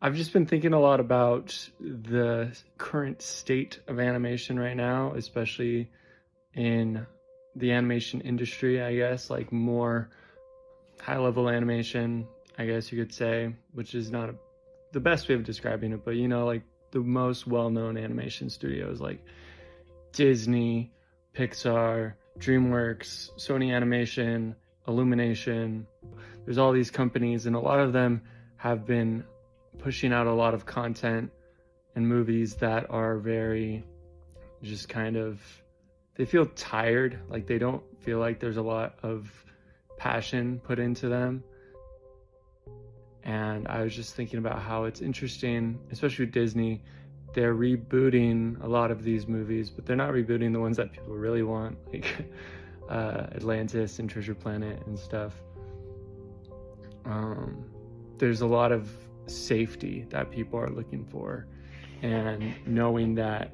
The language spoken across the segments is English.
I've just been thinking a lot about the current state of animation right now, especially in the animation industry, I guess, like more high level animation, I guess you could say, which is not the best way of describing it, but like the most well known animation studios like Disney, Pixar, DreamWorks, Sony Animation, Illumination. There's all these companies, and a lot of them have been pushing out a lot of content and movies that are very just kind of, they feel tired, like they don't feel like there's a lot of passion put into them. And I was just thinking about how it's interesting, especially with Disney, they're rebooting a lot of these movies, but they're not rebooting the ones that people really want, like Atlantis and Treasure Planet and stuff. There's a lot of safety that people are looking for, and knowing that,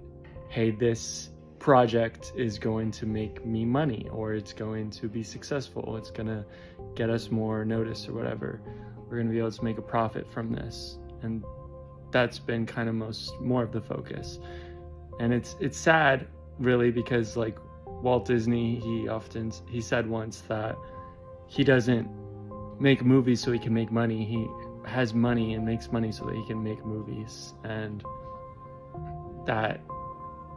hey, this project is going to make me money, or it's going to be successful, it's going to get us more notice or whatever, we're going to be able to make a profit from this. And that's been kind of more of the focus. And it's sad, really, because like Walt Disney, he said once that he doesn't make movies so he can make money. He has money and makes money so that he can make movies. And that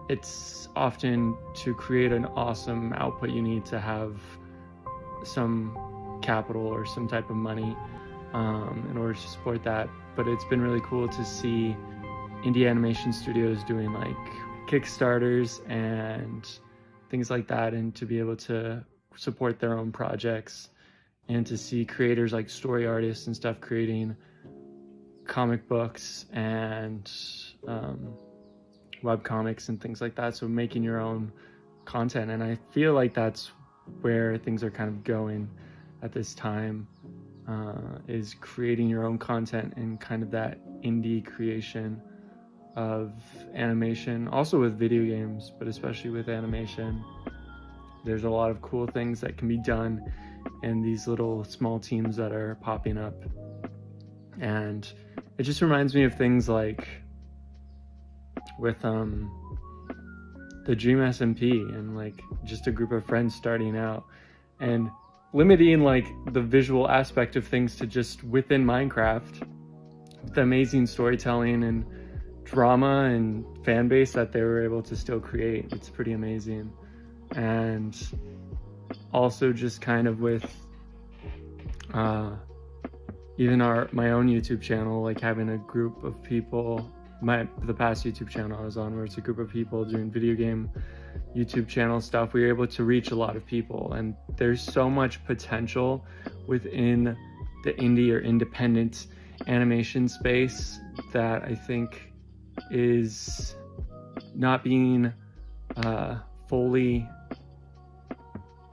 it's often, to create an awesome output, you need to have some capital or some type of money in order to support that. But it's been really cool to see indie animation studios doing like Kickstarters and things like that, and to be able to support their own projects, and to see creators like story artists and stuff creating comic books and web comics and things like that. So making your own content. And I feel like that's where things are kind of going at this time, is creating your own content and kind of that indie creation of animation. Also with video games, but especially with animation, there's a lot of cool things that can be done in these little small teams that are popping up. And it just reminds me of things like with the Dream SMP, and like just a group of friends starting out and limiting like the visual aspect of things to just within Minecraft, the amazing storytelling and drama and fan base that they were able to still create. It's pretty amazing. And also just kind of with even my own YouTube channel, like having a group of people, the past YouTube channel I was on, where it's a group of people doing video game YouTube channel stuff, we were able to reach a lot of people. And there's so much potential within the indie or independent animation space that I think is not being fully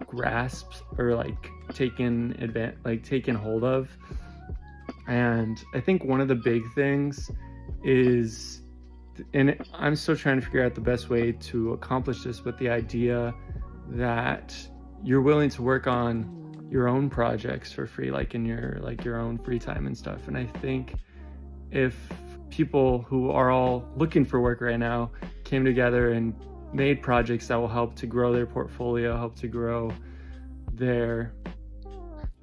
grasped or like taken hold of. And I think one of the big things is, and I'm still trying to figure out the best way to accomplish this, but the idea that you're willing to work on your own projects for free, like in your own free time and stuff. And I think if people who are all looking for work right now came together and made projects that will help to grow their portfolio, help to grow their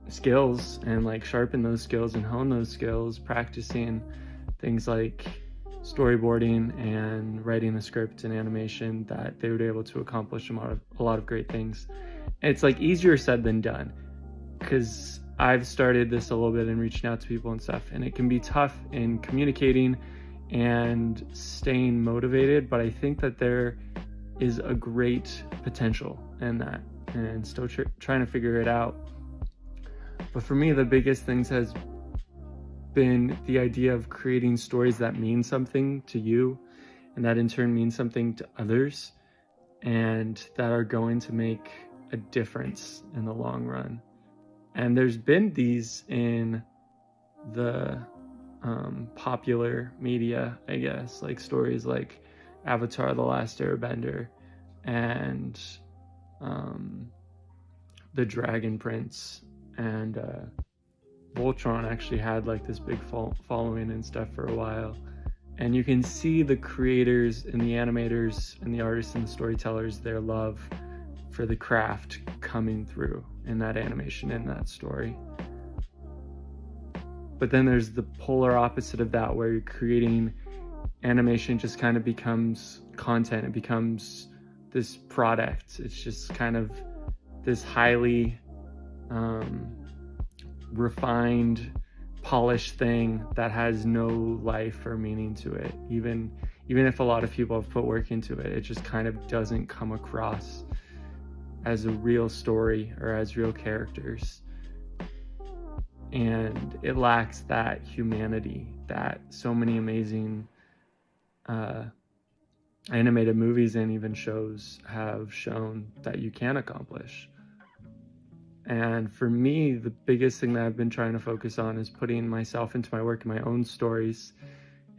skills, and like sharpen those skills and hone those skills, practicing things like storyboarding and writing a script and animation, that they would be able to accomplish a lot of great things. And it's like easier said than done, because I've started this a little bit and reaching out to people and stuff, and it can be tough in communicating and staying motivated. But I think that there is a great potential in that, and still trying to figure it out. But for me, the biggest things has been the idea of creating stories that mean something to you, and that in turn means something to others, and that are going to make a difference in the long run. And there's been these in the popular media, I guess, like stories like Avatar: The Last Airbender and The Dragon Prince and Voltron actually had like this big following and stuff for a while. And you can see the creators and the animators and the artists and the storytellers, their love for the craft coming through in that animation, in that story. But then there's the polar opposite of that, where you're creating animation just kind of becomes content. It becomes this product. It's just kind of this highly refined, polished thing that has no life or meaning to it. Even if a lot of people have put work into it, it just kind of doesn't come across as a real story or as real characters. And it lacks that humanity that so many amazing animated movies and even shows have shown that you can accomplish. And for me, the biggest thing that I've been trying to focus on is putting myself into my work, my own stories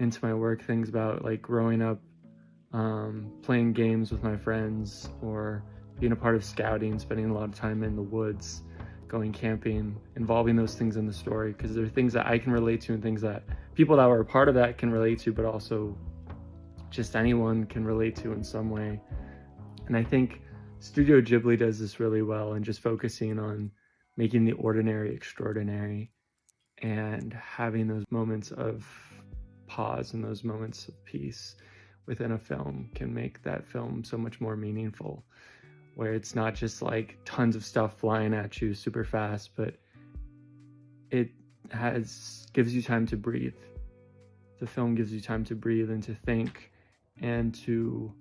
into my work, things about like growing up, playing games with my friends, or being a part of scouting, spending a lot of time in the woods, going camping, involving those things in the story, because there are things that I can relate to and things that people that were a part of that can relate to, but also just anyone can relate to in some way. And I think Studio Ghibli does this really well, and just focusing on making the ordinary extraordinary and having those moments of pause and those moments of peace within a film can make that film so much more meaningful, where it's not just like tons of stuff flying at you super fast, but it gives you time to breathe. The film gives you time to breathe and to think and to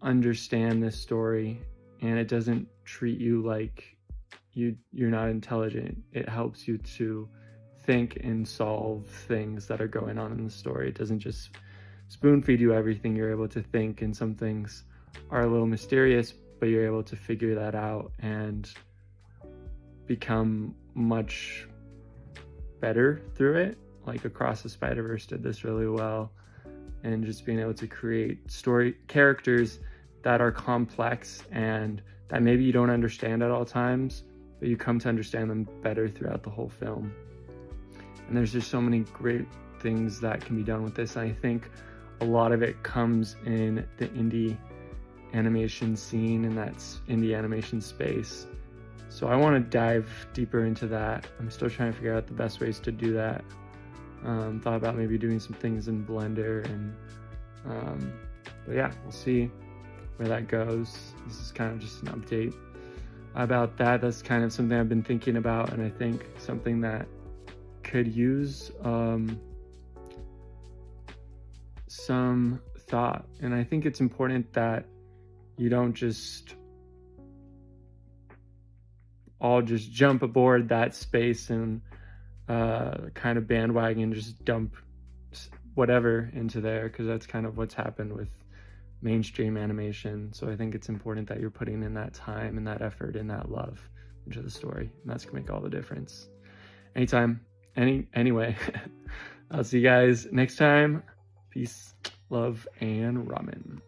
understand this story, and it doesn't treat you like you're not intelligent. It helps you to think and solve things that are going on in the story. It doesn't just spoon feed you everything. You're able to think, and some things are a little mysterious, but you're able to figure that out and become much better through it. Like Across the Spider-Verse did this really well, and just being able to create characters that are complex and that maybe you don't understand at all times, but you come to understand them better throughout the whole film. And there's just so many great things that can be done with this. And I think a lot of it comes in the indie animation scene, and that's indie animation space. So I want to dive deeper into that. I'm still trying to figure out the best ways to do that. Thought about maybe doing some things in Blender, and but yeah, we'll see where that goes. This is kind of just an update about that. That's kind of something I've been thinking about, and I think something that could use some thought. And I think it's important that you don't just all just jump aboard that space and kind of bandwagon, just dump whatever into there, because that's kind of what's happened with mainstream animation. So I think it's important that you're putting in that time and that effort and that love into the story, and that's gonna make all the difference. Anytime, anyway. I'll see you guys next time. Peace, love, and ramen.